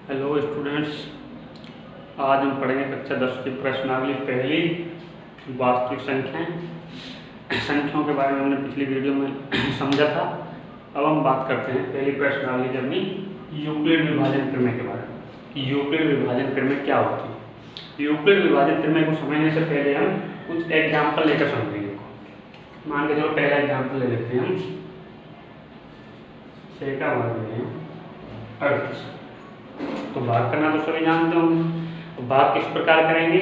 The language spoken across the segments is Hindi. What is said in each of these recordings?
हेलो स्टूडेंट्स, आज हम पढ़ेंगे कक्षा 10 की प्रश्नावली पहली वास्तविक संख्याओं के बारे में हमने पिछली वीडियो में समझा था। अब हम बात करते हैं पहली प्रश्नावली अपनी यूक्लिड विभाजन प्रमेय के बारे में कि यूक्लिड विभाजन प्रमेय क्या होती है। यूक्लिड विभाजन प्रमेय को समझने से पहले हम कुछ एग्जाम्पल लेकर समझेंगे। मान के चलो पहला एग्जाम्पल ले लेते हैं हम 6 का वर्ग में 38। तो भाग करना तो सभी जानते होंगे। तो भाग किस प्रकार करेंगे?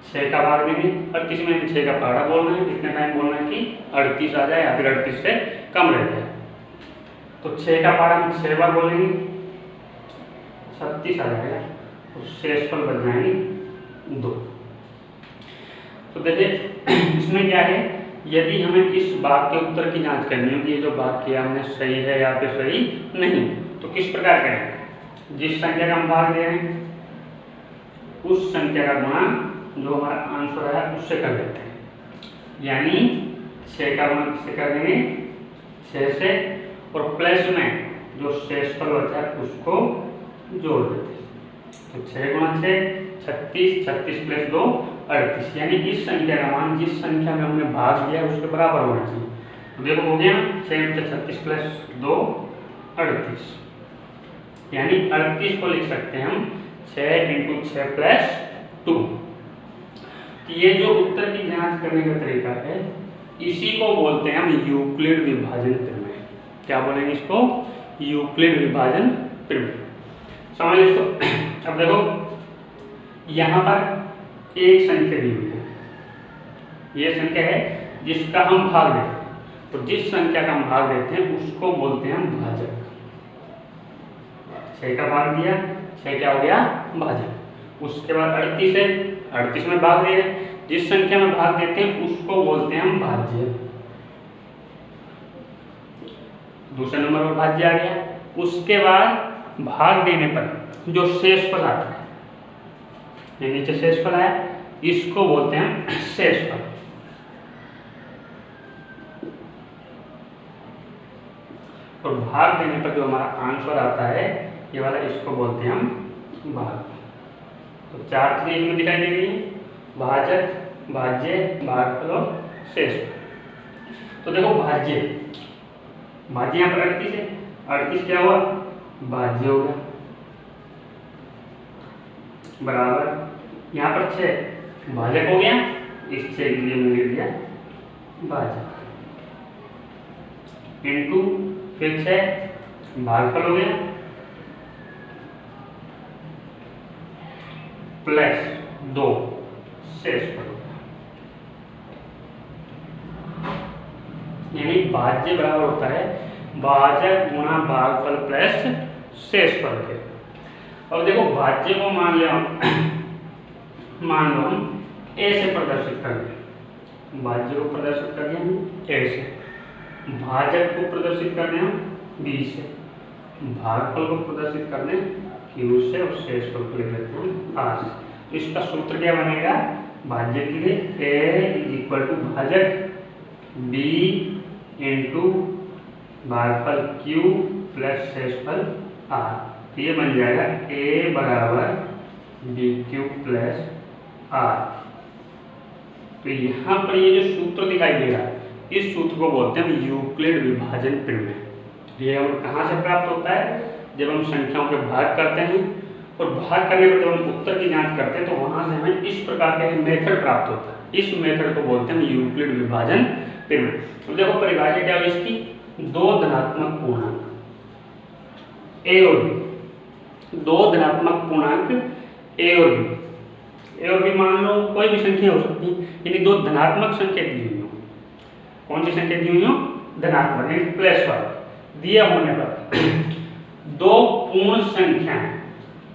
6 का भाग देंगे 38 में 6 का पहाड़ा बोलना है, इतना टाइम बोलना है कि 38 आ जाए या फिर 38 से कम रह जाए। तो 6 का पहाड़ा हम 6 बार बोलेंगे 36 आ जाएगा। तो शेषफल बच जाएंगे 2। तो देखिए इसमें क्या है, यदि हमें इस भाग के उत्तर की जांच करनी हो कि ये जो भाग किया हमने सही है या फिर सही नहीं, तो किस प्रकार करेंगे? जिस संख्या का हम भाग दे रहे हैं उस संख्या का गुणा जो हमारा आंसर है उससे कर देते हैं। यानी 6 का गुणा किससे कर देंगे? 6 से, और प्लस में जो शेषफल बचा है उसको जोड़ देते हैं। तो 6 गुणा 6 36, 36 प्लस 2 38। यानी इस संख्या का मान जिस संख्या में हमने भाग दिया उसके बराबर होना चाहिए। तो देखो हो गया 6 × 36 प्लस 2 38। यानी 38 को लिख सकते हैं हम 6 × 6 प्लस 2। ये जो उत्तर की जांच करने का तरीका है इसी को बोलते हैं हम यूक्लिड विभाजन प्रमेय। क्या बोलेंगे इसको? यूक्लिड विभाजन प्रमेय। समझ लो। अब देखो यहाँ पर एक संख्या दी हुई है, ये संख्या है जिसका हम भाग देते हैं। तो जिस संख्या का हम भाग देते हैं उसको बोलते हैं हम भाजक। 6 का भाग दिया, 6 क्या हो गया? भाजक। उसके बाद 38 है, 38 में भाग दे रहे हैं, जिस संख्या में भाग देते हैं उसको बोलते हैं हम भाज्य। दूसरे नंबर पर भाज्य आ गया। उसके बाद भाग देने पर जो शेषफल आता है, ये नीचे शेषफल आया, इसको बोलते हैं शेषफल। और भाग देने पर जो हमारा आंसर आता है ये वाला, इसको बोलते हैं हम भाग। तो 4 चीजें इसमें दिखाई दे रही है: भाजक, भाज्य, भागफल और शेषफल। तो देखो भाज्य यहाँ पर 38 है, 38 क्या हुआ? भाज्य हो गया, बराबर यहाँ पर 6 भाजक हो गया, इस 6 के लिए मैंने लिख दिया भाजक, इनटू फिर 6 भागफल हो गया, प्लस 2 शेषफल। यानी भाज्य बराबर होता है भाजक गुणा भागफल प्लस शेषफल के। अब देखो भाज्य को मान लो हम ए से प्रदर्शित कर दें। भाज्य को प्रदर्शित कर दिया हम ए से, भाजक को प्रदर्शित कर दें हम बी से, भागफल को प्रदर्शित कर दें क्यू से, और शेषफल को लिख लेते हैं आर से। तो इसका सूत्र क्या बनेगा? भाज्य के लिए ए = भाजक बी इंटू भागफल क्यू प्लस शेषफल आर। तो ये बन जाएगा ए बराबर बी क्यू प्लस आर। तो यहाँ पर ये जो सूत्र दिखाई दे रहा है इस सूत्र को बोलते हैं यूक्लिड विभाजन प्रमेय। ये हम कहाँ से प्राप्त होता है? जब हम संख्याओं के भाग करते हैं, और भाग करने पर जब हम उत्तर की जांच करते हैं तो वहां से हमें इस प्रकार का मेथड प्राप्त होता है। इस मेथड को बोलते हैं यूक्लिड विभाजन प्रमेय। तो देखो परिभाषा क्या है इसकी? 2 धनात्मक पूर्णांक ए और बी, 2 धनात्मक पूर्णांक ए और बी मान लो कोई भी संख्या हो सकती है, यानी 2 धनात्मक संख्या दी हुई हो। कौन सी संख्या दी हुई हो? धनात्मक, यानी प्लस वाला दिया होने पर 2 पूर्ण संख्याएं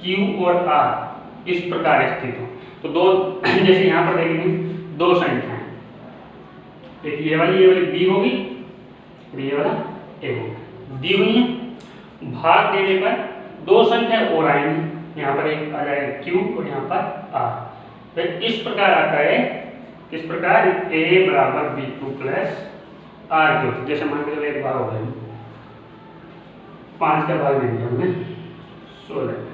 Q और R इस प्रकार स्थित हो। तो 2, जैसे यहाँ पर देखेंगे 2 संख्याएं, एक ये वाली B होगी, ये वाला A होगा, दी हुई है। भाग देने पर 2 संख्या और आएंगी, यहाँ पर एक आ जाएगा Q और यहाँ पर R। फिर इस प्रकार आता है, किस प्रकार? A बराबर B2 प्लस R3। जैसे मान के चलो एक बार हो गया 5 का भाग दे दिया हमने 16।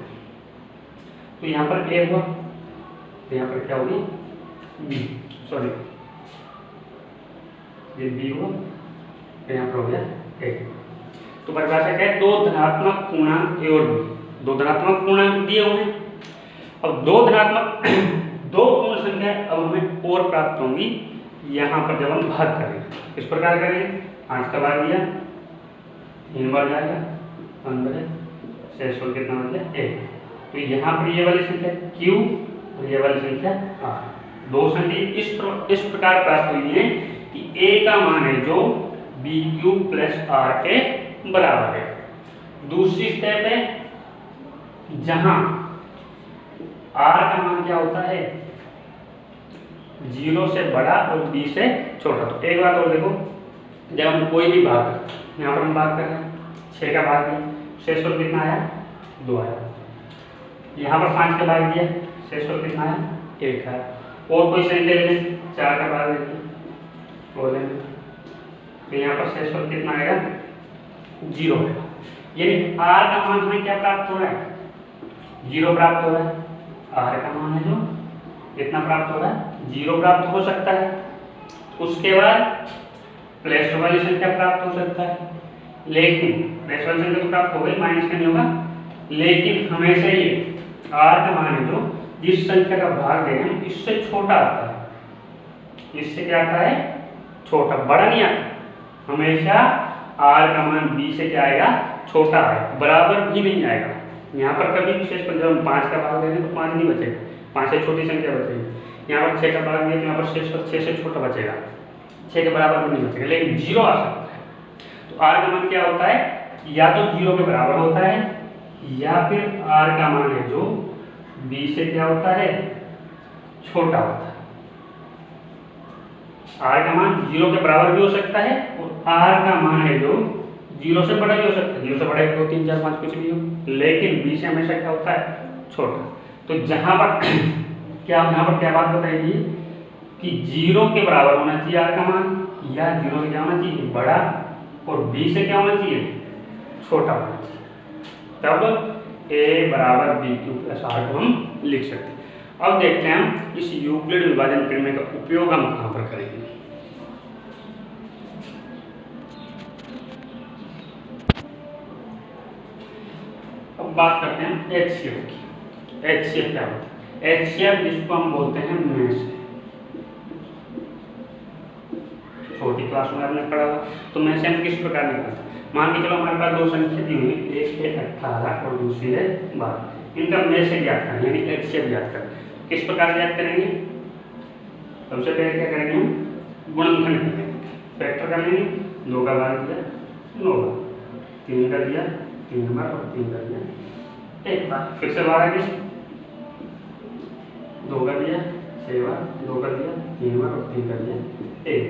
तो यहाँ पर ए हुआ, तो यहाँ पर क्या होगी बी, सॉरी ये बी हुआ, तो यहाँ पर हो गया ए। तो परिभाषा क्या है, दो धनात्मक पूर्णांक ए और बी, दो धनात्मक पूर्णांक दिए हुए हैं। अब दो धनात्मक दो पूर्ण संख्या अब हमें और प्राप्त होंगी यहाँ पर जब हम भाग करेंगे। इस प्रकार करेंगे, 5 का भाग दिया 3 बार जाएगा 15, शेष और कितना बन गया 1। तो यहाँ पर ये वाली संख्या Q और ये वाली संख्या R, दो संख्या इस प्रकार प्राप्त हुई है कि A का मान है जो BQ प्लस R के बराबर है। दूसरी स्टेप है जहां R का मान क्या होता है 0 से बड़ा और B से छोटा। तो एक बात और देखो, जब हम कोई भी भाग, यहाँ पर हम भाग कर रहे हैं 6 का भाग दिया, शेषफल कितना आया 2 आया। यहाँ पर 5 का भाग दिया, शेषफल कितना आया 1 आया। और कोई संख्या ले लें, 4 का भाग देंगे और लेंगे, तो यहाँ पर शेषफल कितना आएगा 0 आएगा। यानी R का मान हमें क्या प्राप्त हो रहा है 0 प्राप्त हो रहा है। R का मान है जो कितना प्राप्त हो रहा है 0 प्राप्त हो सकता है। उसके बाद प्लस वाली संख्या प्राप्त हो सकता है, लेकिन प्लस वाली संख्या तो प्राप्त हो गई, माइनस का नहीं होगा। लेकिन हमेशा ये R का मान है जो जिस संख्या का भाग दे रहे हैं इससे छोटा आता है। इससे क्या आता है छोटा, बड़ा नहीं आता। हमेशा R का मान B से क्या आएगा छोटा आएगा, बराबर भी नहीं आएगा। यहाँ पर कभी विशेष पर जब हम 5 का भाग दे रहे हैं तो 5 नहीं बचेगा, 5 से छोटी संख्या बचेगी। यहाँ पर 6 का भाग दिया तो यहाँ पर 6 से छोटा बचेगा, 6 के बराबर भी नहीं बचेगा, लेकिन 0 आ सकता है। तो R का मान क्या होता है, या तो 0 के बराबर होता है या फिर R का मान है जो B से क्या होता है छोटा होता है। R का मान 0 के बराबर भी हो सकता है और R का मान है जो 0 से बड़ा भी हो सकता है। 0 से बड़ा 1 2 3 4 5 कुछ भी हो, लेकिन B से हमेशा क्या होता है छोटा। तो जहां पर क्या यहाँ पर क्या बात बताइए कि 0 के बराबर होना चाहिए R का मान, या 0 से क्या होना चाहिए बड़ा, और B से क्या होना चाहिए छोटा होना चाहिए। तब A बराबर BQ प्लस R को हम लिख सकते हैं। अब देखते हैं हम इस यूक्लिड विभाजन प्रमेय का उपयोग हम कहाँ पर करेंगे। अब बात करते हैं HCF की। HCF क्या होता है, HCF जिसको हम बोलते हैं मेश। छोटी क्लास में आपने पढ़ा होगा। तो मेश हम किस प्रकार निकालते हैं, मान के चलो हमारे पास दो संख्या दी हुई, एक है 18 और दूसरी है 12। इनका मेश ज्ञात करना यानी HCF ज्ञात करना। किस प्रकार ज्ञात करेंगे, सबसे पहले क्या करेंगे हम गुणनखंड करेंगे, फैक्टर कर लेंगे। 2 का भाग दिया 9 बार, 3 का दिया 3 बार और 3 का दिया 1 बार, फिर से 12 के 2 का दिया 6 बार, 2 का दिया 3 बार और 3 का दिया 1।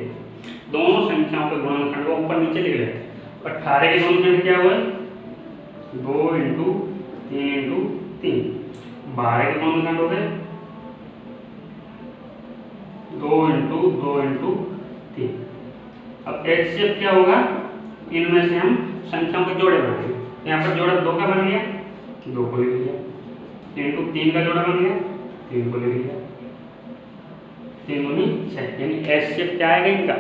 दोनों संख्याओं के गुणनखंड को ऊपर नीचे लिख लेते हैं। 18 के गुणनखंड क्या हुआ 2 × 3 × 3। 12 के गुणनखंड हो गए 2 × 2 × 3। अब HCF क्या होगा, इनमें से हम संख्याओं के जोड़े बनाएंगे। यहाँ पर जोड़ा 2 का बन गया, 2 को लिख लिया, इनटू 3 का जोड़ा बन गया, 3 को लिख लिया, 3 × 6, यानी HCF क्या आएगा इनका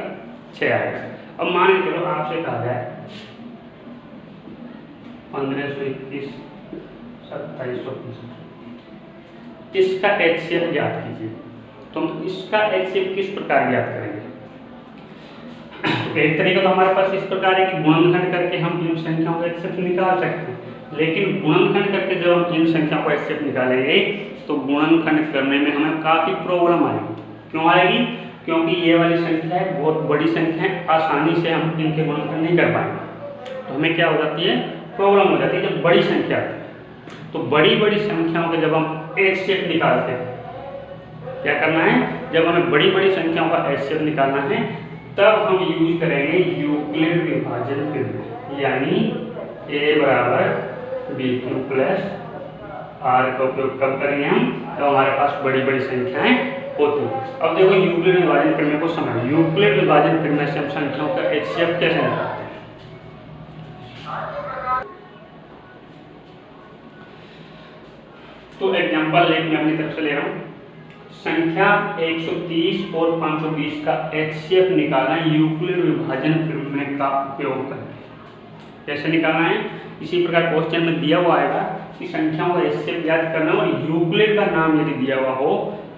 6 आएगा। अब मान के चलो आपसे कहा जाए 1521 2750, इसका HCF ज्ञात कीजिए। तो हम इसका HCF किस प्रकार ज्ञात करेंगे, तो एक तरीका तो हमारे पास इस प्रकार है कि गुणनखंड करके हम इन संख्याओं का HCF निकाल सकते हैं। लेकिन गुणनखंड करके जब हम इन संख्याओं का HCF निकालेंगे तो गुणनखंड करने में हमें काफ़ी प्रॉब्लम आएगी। क्यों आएगी, क्योंकि ये वाली संख्या है बहुत बड़ी संख्या है, आसानी से हम इनके गुणनखंड नहीं कर पाएंगे। तो हमें क्या हो जाती है प्रॉब्लम हो जाती है जब बड़ी संख्या आती है। तो बड़ी बड़ी संख्याओं के जब हम HCF निकालते हैं, क्या करना है, जब हमें बड़ी बड़ी संख्याओं का HCF निकालना है तब हम यूज करेंगे यूक्लिड विभाजन प्रमेय, यानी A बराबर BQ प्लस R का उपयोग कब करेंगे हम, जब हमारे पास बड़ी बड़ी संख्याएं होती हैं। अब देखो यूक्लिड विभाजन प्रमेय को समझो। यूक्लिड विभाजन प्रमेय से हम संख्याओं का HCF कैसे निकालते हैं। तो एग्जांपल एक मैं अपनी तरफ से ले रहा हूँ। संख्या 130 और 520 का HCF निकालना यूक्लिड विभाजन प्रमेय का उपयोग करके। कैसे निकालना है? इसी प्रकार क्वेश्चन में दिया हुआ आएगा कि संख्याओं का HCF ज्ञात करना और यूक्लिड का नाम यदि दिया हुआ हो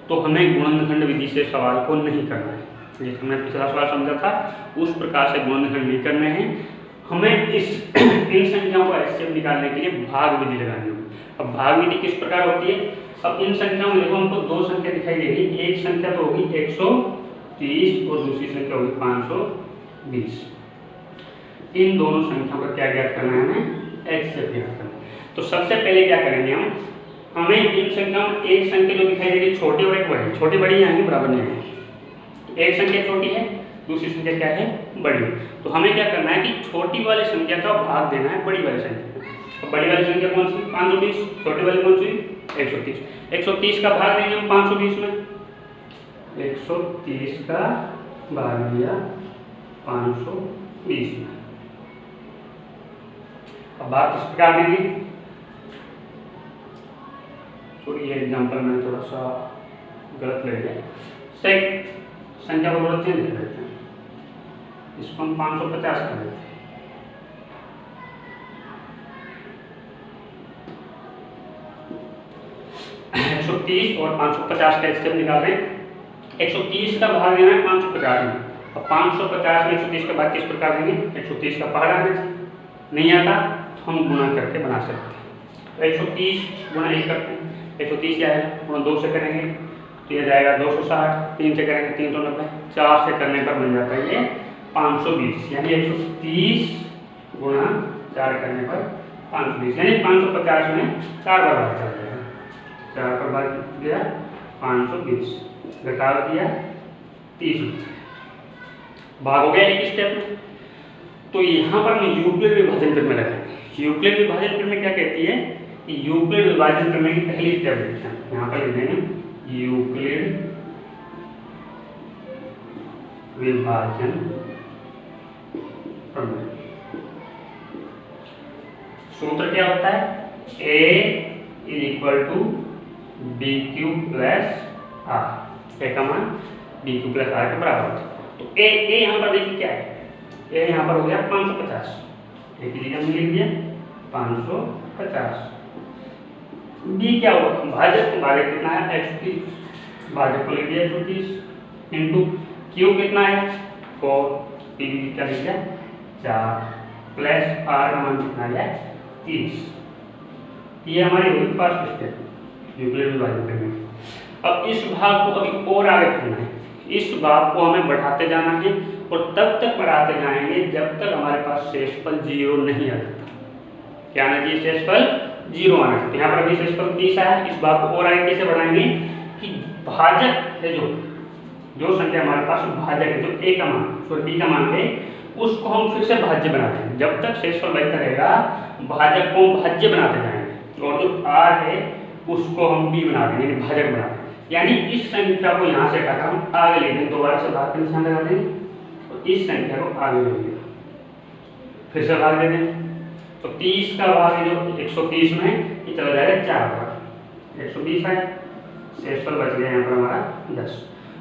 तो हमें गुणनखंड विधि से सवाल को नहीं करना है। जैसे हमने पिछला सवाल समझा था उस प्रकार से गुणनखंड नहीं करने हैं, हमें इन संख्याओं का HCF निकालने के लिए भाग विधि लगानी होगी। अब भाग विधि किस प्रकार होती है? अब इन संख्याओं में देखो हमको दो संख्या दिखाई देगी, एक संख्या तो होगी 130 और दूसरी संख्या होगी 520। इन दोनों संख्याओं का क्या ज्ञात करना है? हमें HCF ज्ञात करना है। तो सबसे पहले क्या करेंगे हम, हमें इन संख्याओं में एक संख्या जो दिखाई देगी छोटी और एक बड़ी, छोटी बड़ी आएंगी बराबर नहीं आएंगी। एक संख्या छोटी है, दूसरी संख्या क्या है? बड़ी। तो हमें क्या करना है कि छोटी वाली संख्या का भाग देना है बड़ी वाली संख्या। तो बड़ी वाली संख्या कौन सी? 520। छोटी वाली कौन सी? 130। 130 का भाग देंगे हम 520 में। 130 का भाग दिया 520 में। अब बात किस प्रकार देंगे? सॉरी ये एग्जाम्पल में थोड़ा सा गलत ले लिया। संख्या को थोड़ा चेंज कर देते हैं, इसको हम 550 कर देते हैं। 130 और 550 का HCF निकाल रहे हैं। 130 का भाग देना है 550 में। अब 550 में 130 का भाग किस प्रकार देंगे? 130 का पहाड़ आना चाहिए, नहीं आता तो हम गुणा करके बना सकते हैं। तो 130 गुणा 1 करते हैं, 130 क्या है? गुणा 2 से करेंगे तो यह जाएगा 260, 3 से करेंगे 390, 4 से करने पर बन जाता है ये 520। यानी 130 गुणा 4 करने पर 520, यानी 550 में 4 बार भाग कर देगा। 4 पर भाग दिया 520, घटा दिया 30, भाग हो गया एक स्टेप में। तो यहाँ पर हम यूक्लिड विभाजन प्रमेय लगाएंगे। यूक्लिड विभाजन प्रमेय क्या कहती है कि यूक्लिड विभाजन प्रमेय की पहली स्टेप देखते हैं। यहाँ पर लिख देंगे यूक्लिड विभाजन प्रमेय। सूत्र क्या होता है? A = BQ + R। A का मान BQ + R के बराबर होता है। तो A यहाँ पर देखिए क्या है? A यहाँ पर हो गया 550, A की जगह में लिख दिया 550। B क्या होगा? भाजक, भाजक कितना है? 130, भाजक को लिख दिया 130 इंटू Q कितना है? 4, P क्या लिख दिया 4 प्लस R का मान कितना है? 30। ये हमारी होगी फर्स्ट स्टेप यूक्लिड विभाजन प्रमेय। अब इस भाग को अभी और आगे करना है, इस भाग को हमें बढ़ाते जाना है और तब तक बढ़ाते जाएंगे जब तक हमारे पास शेषफल 0 नहीं आ जाता। क्या आना चाहिए? शेषफल 0 आना चाहिए। यहाँ पर अभी शेषफल 30 आया, इस भाग को और आगे कैसे बढ़ाएंगे कि भाजक है जो संख्या हमारे पास भाजक है, जो A का मान B का मान है, उसको हम फिर से भाज्य बनाते हैं। जब तक शेषफल बचता रहेगा भाजक को हम भाज्य बनाते जाएंगे और जो R है उसको हम B बना देंगे, यानी भाजक बना देंगे। यानी इस संख्या को यहाँ से हटा हम आगे ले देंगे, दोबारा से भाग का निशान लगा देंगे और इस संख्या को आगे ले देंगे, फिर से भाग दे देंगे। तो 30 का भाग जो 130 में ये चला जाएगा 4 बार, 120 है, शेषफल बच गया यहाँ पर हमारा 10।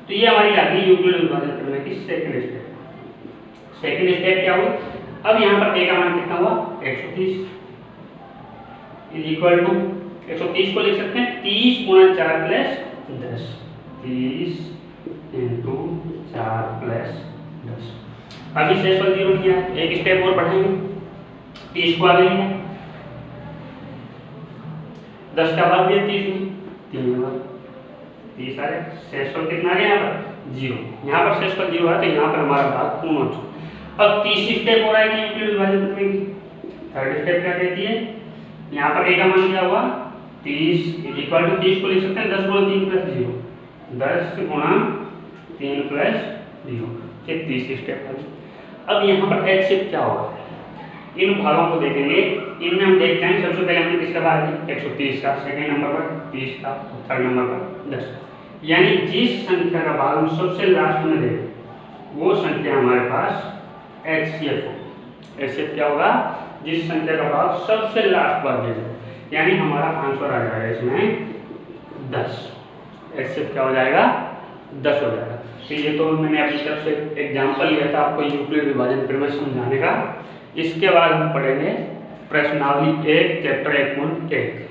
तो ये हमारी आ गई यूक्लिड विभाजन प्रमेय की सेकंड स्टेप। सेकंड स्टेप क्या हुई? अब यहाँ पर A का मान कितना हुआ? 130 = 130 को लिख सकते हैं 30 × 4 + 10, 30 × 4 + 10। अभी शेषफल 0 किया, एक स्टेप और बढ़ाएंगे, 30 को आगे लिया, 10 का भाग दिया 30 में, 3 बार 30 आ गया। शेषफल कितना आ गया? यहाँ पर 0। यहाँ पर शेषफल 0 है तो यहाँ पर हमारा भाग पूर्ण हो चुका। अब तीसरी स्टेप हो रहा है यूक्लिड विभाजन प्रमेय की। थर्ड स्टेप क्या कहती है? यहाँ पर A का मान क्या हुआ? 30 = 30 को लिख सकते हैं 10 × 3 + 0, 10 × 3 + 0। ये तीसरी स्टेप है। अब यहाँ पर HCF क्या होगा? इन भागों को देखेंगे, इनमें हम देखते हैं सबसे पहले हमने किसका भाग दिया? 130 का, सेकंड नंबर पर 30 का, थर्ड नंबर पर 10 का। यानी जिस संख्या का भाग हम सबसे लास्ट में देंगे वो संख्या हमारे पास HCF होगी। HCF क्या होगा? जिस संख्या का भाग सबसे लास्ट बार दिया जाए। यानी हमारा आंसर आ जाएगा इसमें 10। HCF क्या हो जाएगा? 10 हो जाएगा। तो ये तो मैंने अपनी तरफ से एग्जाम्पल लिया था आपको यूक्लिड विभाजन प्रमेय समझाने का। इसके बाद हम पढ़ेंगे प्रश्नावली 1 चैप्टर 1.1।